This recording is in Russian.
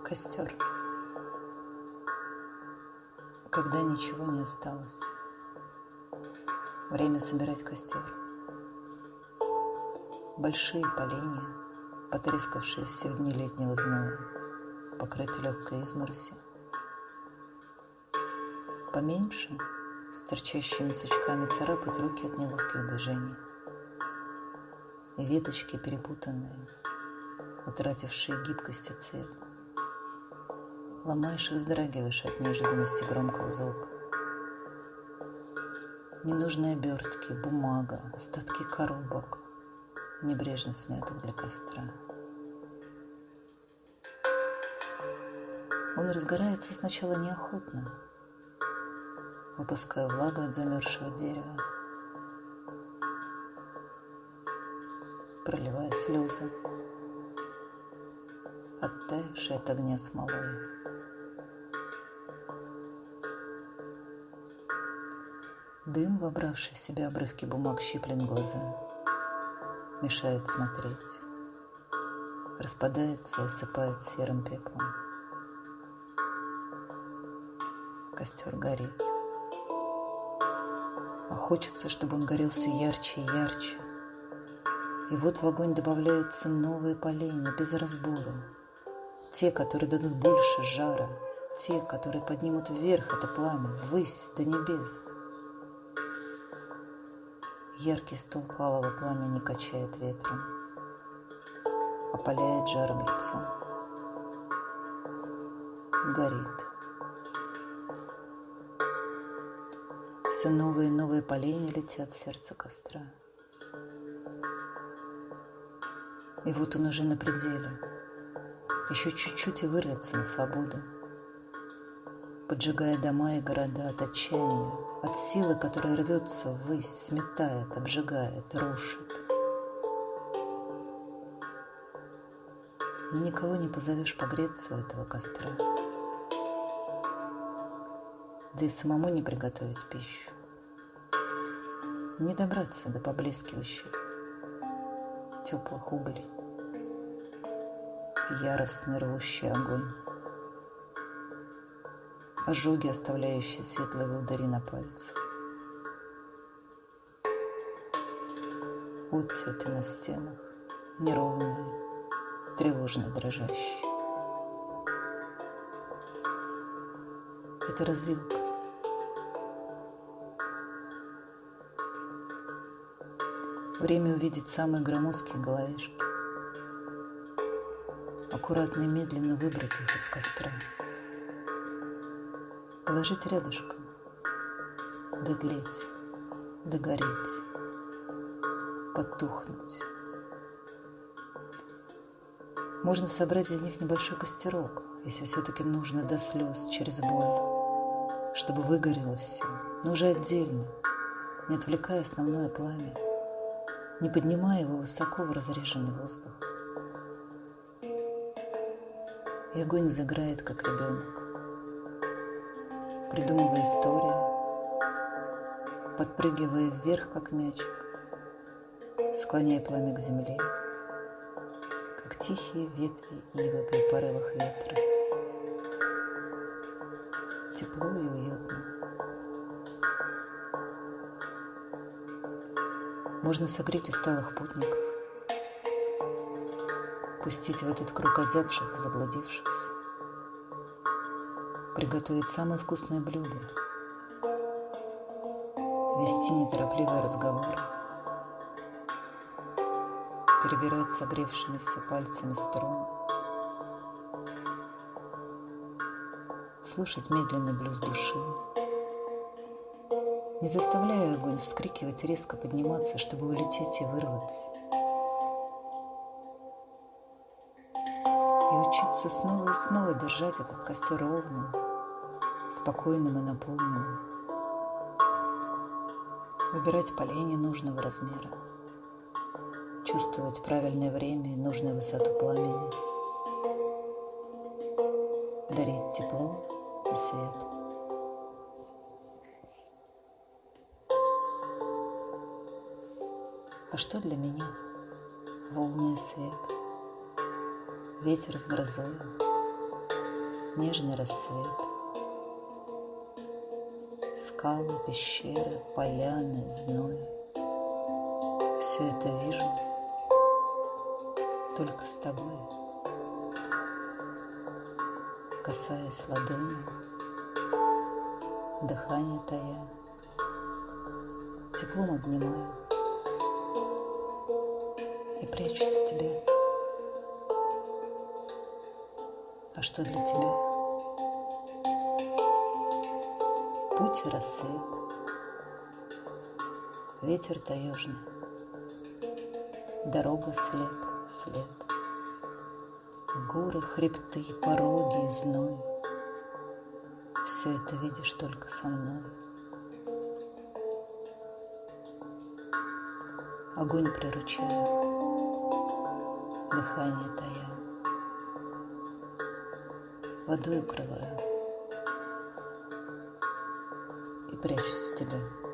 Костер. Когда ничего не осталось, время собирать костер. Большие поленья, потрескавшиеся в дни летнего зноя, покрыты легкой изморозью. Поменьше, с торчащими сучками, царапают руки от неловких движений. И веточки перепутанные, утратившие гибкость и цвет. Ломаешь и вздрагиваешь от неожиданности громкого звука. Ненужные обертки, бумага, остатки коробок, небрежно смятых для костра. Он разгорается сначала неохотно, выпуская влагу от замерзшего дерева, проливая слезы, оттаившие от огня смолой. Дым, вобравший в себя обрывки бумаг, щиплет глаза, мешает смотреть, распадается и осыпает серым пеплом. Костер горит. А хочется, чтобы он горел все ярче и ярче. И вот в огонь добавляются новые поленья без разбору. Те, которые дадут больше жара, те, которые поднимут вверх это пламя, ввысь до небес. Яркий столб алого пламени качает ветром, опаляет жаром лицо. Горит. Все новые и новые поленья летят в сердце костра. И вот он уже на пределе. Еще чуть-чуть и вырвется на свободу, поджигая дома и города от отчаяния, от силы, которая рвется ввысь, сметает, обжигает, рушит. Но никого не позовешь погреться у этого костра. Да и самому не приготовить пищу. Не добраться до поблескивающих теплых углей. Яростно рвущий огонь. Ожоги, оставляющие светлые волдыри на пальцах. Отцветы на стенах, неровные, тревожно дрожащие. Это развилка. Время увидеть самые громоздкие головешки. Аккуратно и медленно выбрать их из костра. Положить рядышком, дотлеть, догореть, потухнуть. Можно собрать из них небольшой костерок, если все-таки нужно до слез, через боль, чтобы выгорело все, но уже отдельно, не отвлекая основное пламя, не поднимая его высоко в разреженный воздух. И огонь загорает, как ребенок, придумывая истории, подпрыгивая вверх, как мячик, склоняя пламя к земле, как тихие ветви ивы при порывах ветра. Тепло и уютно. Можно согреть усталых путников, пустить в этот круг озябших и заблудившихся, приготовить самые вкусные блюда, вести неторопливые разговоры, перебирать согревшимися пальцами струны, слушать медленный блюз души, не заставляя огонь вскрикивать и резко подниматься, чтобы улететь и вырваться, и учиться снова и снова держать этот костер ровным, спокойным и наполненным, выбирать поленья нужного размера, чувствовать правильное время и нужную высоту пламени, дарить тепло и свет. А что для меня? Волны и свет, ветер с грозой, нежный рассвет, скалы, пещеры, поляны, зной. Все это вижу только с тобой, касаясь ладонью, дыхание тая, теплом обнимаю и прячусь в тебе. А что для тебя? Путь и рассвет, ветер таежный, дорога след, горы, хребты, пороги и зной. Все это видишь только со мной. Огонь приручаю, дыхание тая, водой укрываю и прячусь в тебя.